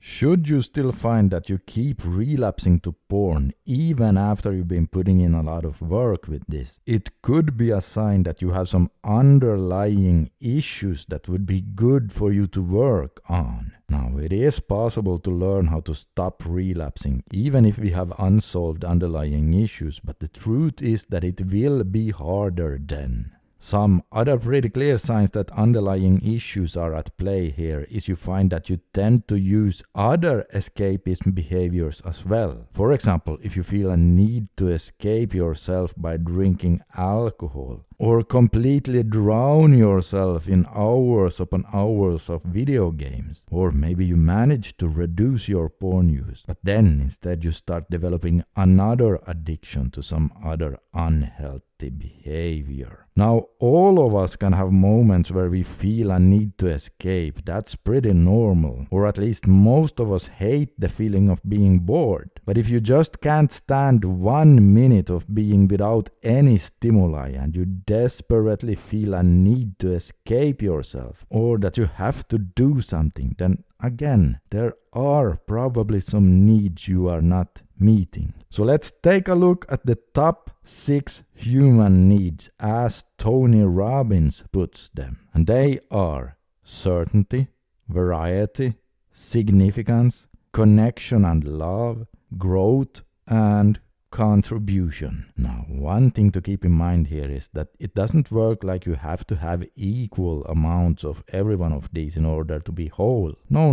Should you still find that you keep relapsing to porn even after you've been putting in a lot of work with this, it could be a sign that you have some underlying issues that would be good for you to work on. Now, it is possible to learn how to stop relapsing, even if we have unsolved underlying issues, but the truth is that it will be harder then. Some other pretty clear signs that underlying issues are at play here is you find that you tend to use other escapist behaviors as well. For example, if you feel a need to escape yourself by drinking alcohol, or completely drown yourself in hours upon hours of video games. Or maybe you manage to reduce your porn use, but then instead you start developing another addiction to some other unhealthy behavior. Now, all of us can have moments where we feel a need to escape. That's pretty normal. Or at least most of us hate the feeling of being bored. But if you just can't stand 1 minute of being without any stimuli and you desperately feel a need to escape yourself, or that you have to do something, then again, there are probably some needs you are not meeting. So let's take a look at the top 6 human needs as Tony Robbins puts them. And they are certainty, variety, significance, connection and love, growth, and contribution. Now, one thing to keep in mind here is that it doesn't work like you have to have equal amounts of every one of these in order to be whole. No.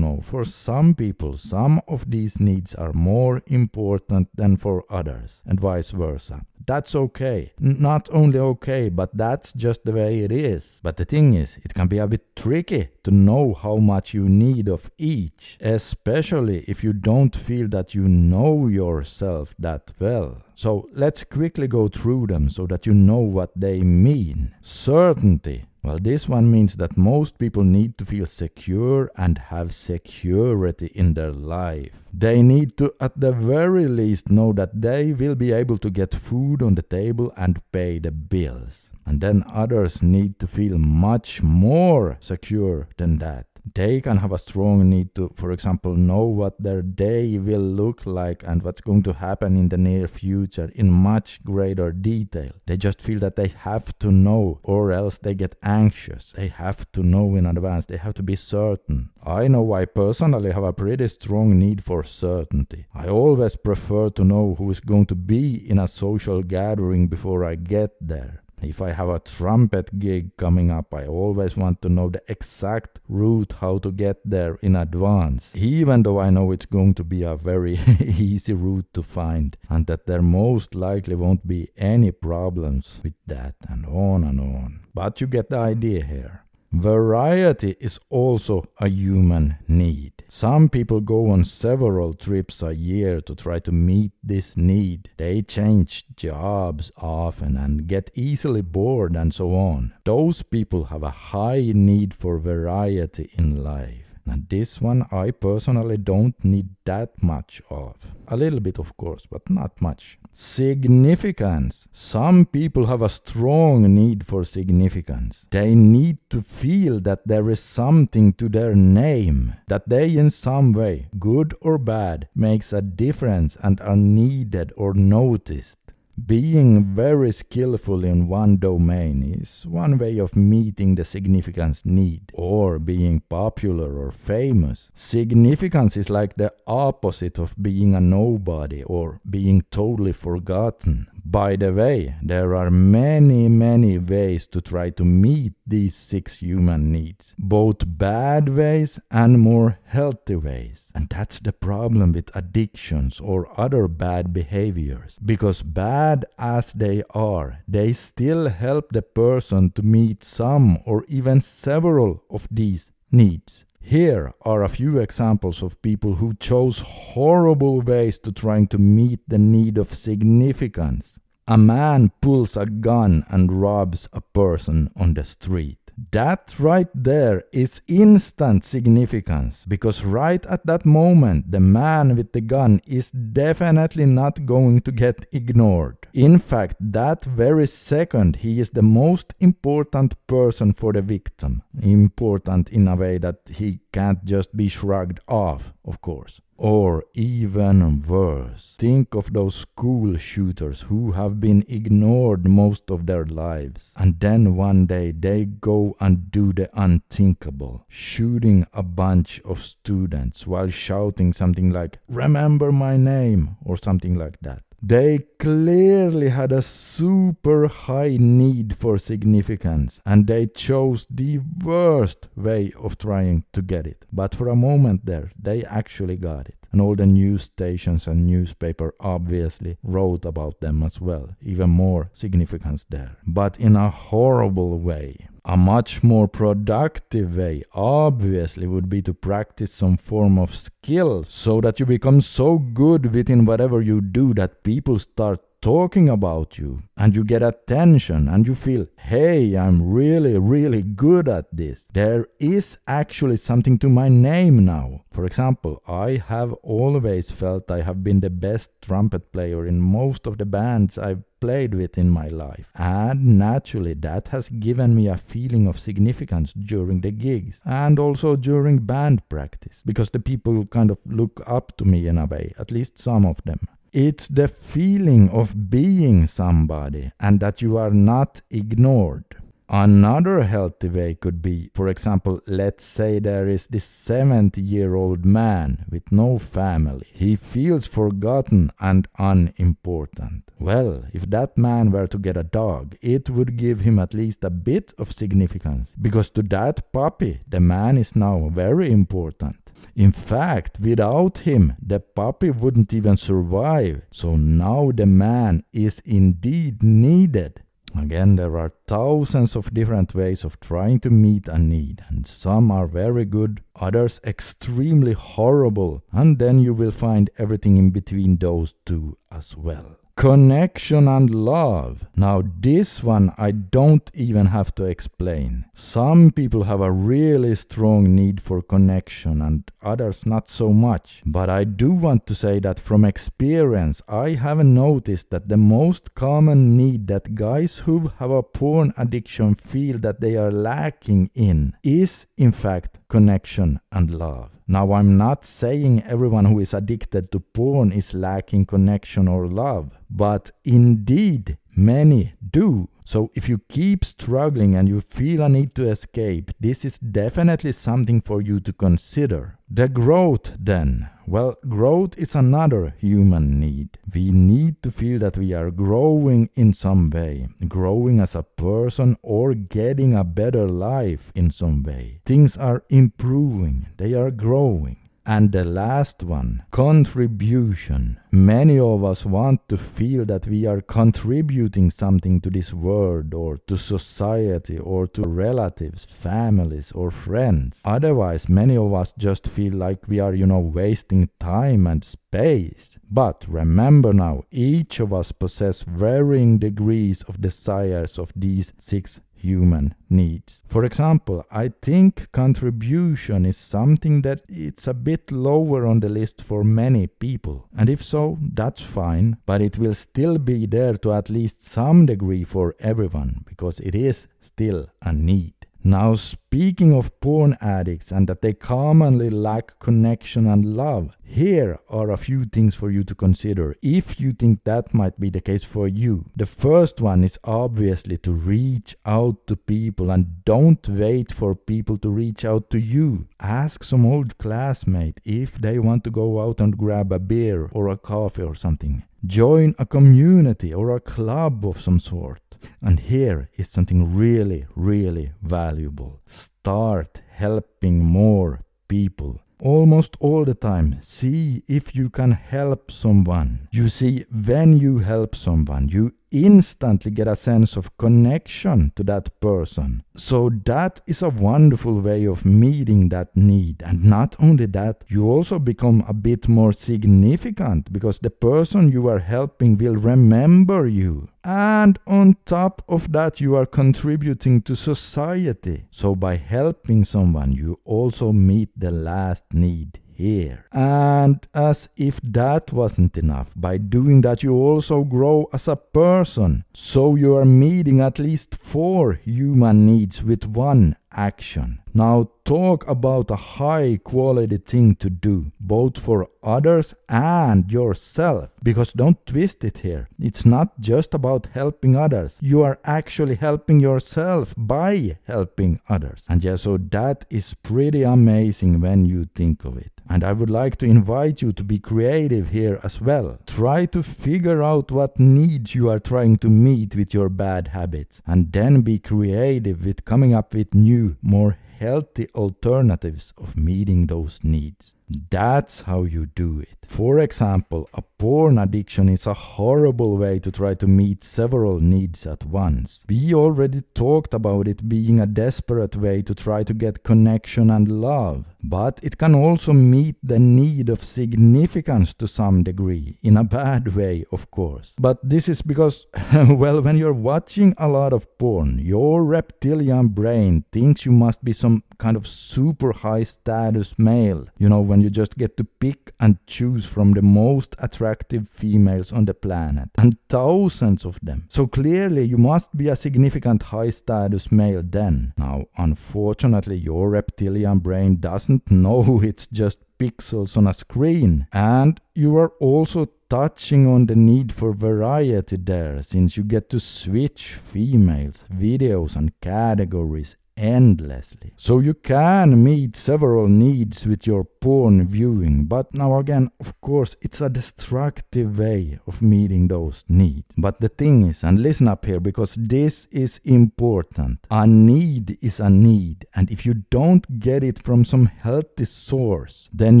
For some people, some of these needs are more important than for others, and vice versa. That's okay. Not only okay, but that's just the way it is. But the thing is, it can be a bit tricky to know how much you need of each, especially if you don't feel that you know yourself that well. So let's quickly go through them so that you know what they mean. Certainty. Well, this one means that most people need to feel secure and have security in their life. They need to, at the very least, know that they will be able to get food on the table and pay the bills. And then others need to feel much more secure than that. They can have a strong need to, for example, know what their day will look like and what's going to happen in the near future in much greater detail. They just feel that they have to know, or else they get anxious. They have to know in advance. They have to be certain. I know I personally have a pretty strong need for certainty. I always prefer to know who is going to be in a social gathering before I get there. If I have a trumpet gig coming up, I always want to know the exact route how to get there in advance, even though I know it's going to be a very easy route to find and that there most likely won't be any problems with that, and on and on. But you get the idea here. Variety is also a human need. Some people go on several trips a year to try to meet this need. They change jobs often and get easily bored and so on. Those people have a high need for variety in life. And this one I personally don't need that much of. A little bit, of course, but not much. Significance. Some people have a strong need for significance. They need to feel that there is something to their name, that they in some way, good or bad, makes a difference and are needed or noticed. Being very skillful in one domain is one way of meeting the significance need, or being popular or famous. Significance is like the opposite of being a nobody or being totally forgotten. By the way, there are many ways to try to meet these 6 human needs, both bad ways and more healthy ways. And that's the problem with addictions or other bad behaviors, because bad as they are, they still help the person to meet some or even several of these needs. Here are a few examples of people who chose horrible ways to trying to meet the need of significance. A man pulls a gun and robs a person on the street. That right there is instant significance, because right at that moment the man with the gun is definitely not going to get ignored. In fact, that very second he is the most important person for the victim. Important in a way that he can't just be shrugged off, of course. Or even worse, think of those school shooters who have been ignored most of their lives, and then one day they go and do the unthinkable, shooting a bunch of students while shouting something like, "Remember my name," or something like that. They clearly had a super high need for significance, and they chose the worst way of trying to get it. But for a moment there, they actually got it. And all the news stations and newspaper obviously wrote about them as well. Even more significance there. But in a horrible way. A much more productive way, obviously, would be to practice some form of skill so that you become so good within whatever you do that people start talking about you and you get attention and you feel, hey, I'm really good at this. There is actually something to my name now. For example, I have always felt I have been the best trumpet player in most of the bands I've played with in my life, and naturally that has given me a feeling of significance during the gigs and also during band practice, because the people kind of look up to me in a way, at least some of them. It's the feeling of being somebody and that you are not ignored. Another healthy way could be, for example, let's say there is this 70-year-old man with no family. He feels forgotten and unimportant. Well, if that man were to get a dog, it would give him at least a bit of significance, because to that puppy, the man is now very important. In fact, without him, the puppy wouldn't even survive. So now the man is indeed needed. Again, there are thousands of different ways of trying to meet a need, and some are very good, others extremely horrible, and then you will find everything in between those two as well. Connection and love. Now this one I don't even have to explain. Some people have a really strong need for connection and others not so much. But I do want to say that from experience I have noticed that the most common need that guys who have a porn addiction feel that they are lacking in is in fact connection and love. Now I'm not saying everyone who is addicted to porn is lacking connection or love, but indeed many do. So if you keep struggling and you feel a need to escape, this is definitely something for you to consider. The growth then. Well, growth is another human need. We need to feel that we are growing in some way, growing as a person or getting a better life in some way. Things are improving, they are growing. And the last one, contribution. Many of us want to feel that we are contributing something to this world or to society or to relatives, families or friends. Otherwise, many of us just feel like we are, wasting time and space. But remember now, each of us possess varying degrees of desires of these 6 human needs. For example, I think contribution is something that it's a bit lower on the list for many people. And if so, that's fine, but it will still be there to at least some degree for everyone, because it is still a need. Now, speaking of porn addicts and that they commonly lack connection and love, here are a few things for you to consider if you think that might be the case for you. The first one is obviously to reach out to people, and don't wait for people to reach out to you. Ask some old classmate if they want to go out and grab a beer or a coffee or something. Join a community or a club of some sort. And here is something really valuable. Start helping more people. Almost all the time, see if you can help someone. You see, when you help someone, you instantly get a sense of connection to that person. So that is a wonderful way of meeting that need. And not only that, you also become a bit more significant because the person you are helping will remember you. And on top of that, you are contributing to society. So by helping someone, you also meet the last need here. And as if that wasn't enough, by doing that you also grow as a person. So you are meeting at least 4 human needs with one action. Now talk about a high quality thing to do, both for others and yourself. Because don't twist it here. It's not just about helping others. You are actually helping yourself by helping others. And yeah, so that is pretty amazing when you think of it. And I would like to invite you to be creative here as well. Try to figure out what needs you are trying to meet with your bad habits, and then be creative with coming up with new, more healthy alternatives of meeting those needs. That's how you do it. For example, a porn addiction is a horrible way to try to meet several needs at once. We already talked about it being a desperate way to try to get connection and love, but it can also meet the need of significance to some degree, in a bad way, of course. But this is because, well, when you're watching a lot of porn, your reptilian brain thinks you must be some kind of super high status male, when you just get to pick and choose from the most attractive females on the planet, and thousands of them. So clearly you must be a significant high status male then. Now, unfortunately, your reptilian brain doesn't know it's just pixels on a screen, and you are also touching on the need for variety there, since you get to switch females, videos and categories endlessly. So you can meet several needs with your porn viewing, but now again, of course, it's a destructive way of meeting those needs. But the thing is, and listen up here because this is important, a need is a need, and if you don't get it from some healthy source, then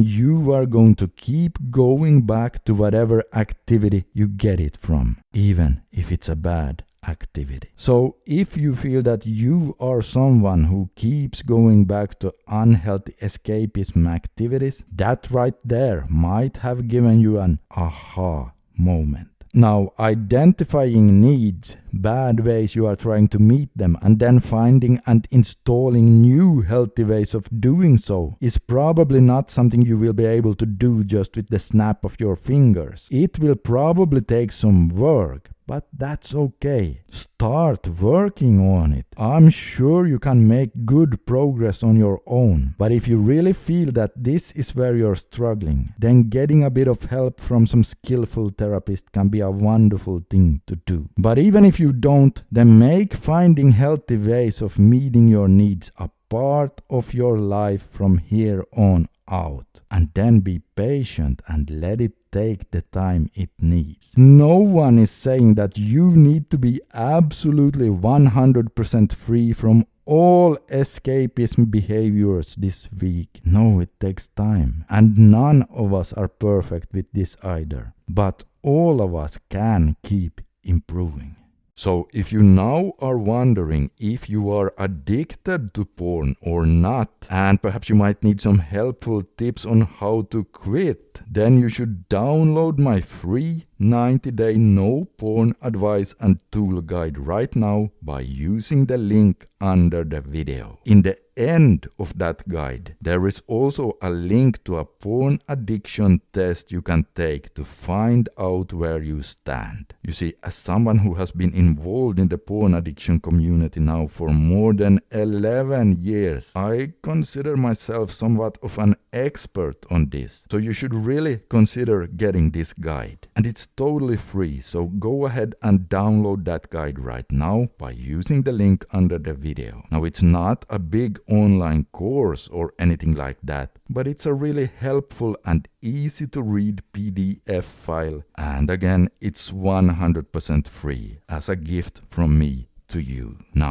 you are going to keep going back to whatever activity you get it from, even if it's a bad activity. So if you feel that you are someone who keeps going back to unhealthy escapism activities, that right there might have given you an aha moment. Now, identifying needs, bad ways you are trying to meet them, and then finding and installing new healthy ways of doing so is probably not something you will be able to do just with the snap of your fingers. It will probably take some work, but that's okay. Start working on it. I'm sure you can make good progress on your own. But if you really feel that this is where you're struggling, then getting a bit of help from some skillful therapist can be a wonderful thing to do. But even if you don't, then make finding healthy ways of meeting your needs a part of your life from here on out. And then be patient and let it take the time it needs. No one is saying that you need to be absolutely 100% free from all escapism behaviors this week. No, it takes time. And none of us are perfect with this either. But all of us can keep improving. So if you now are wondering if you are addicted to porn or not, and perhaps you might need some helpful tips on how to quit, then you should download my free 90-day no porn advice and tool guide right now by using the link under the video. In the end of that guide, there is also a link to a porn addiction test you can take to find out where you stand. You see, as someone who has been involved in the porn addiction community now for more than 11 years, I consider myself somewhat of an expert on this. So you should really consider getting this guide. And it's totally free, so go ahead and download that guide right now by using the link under the video. Now, it's not a big online course or anything like that, but it's a really helpful and easy to read PDF file, and again, it's 100% free as a gift from me to you. Now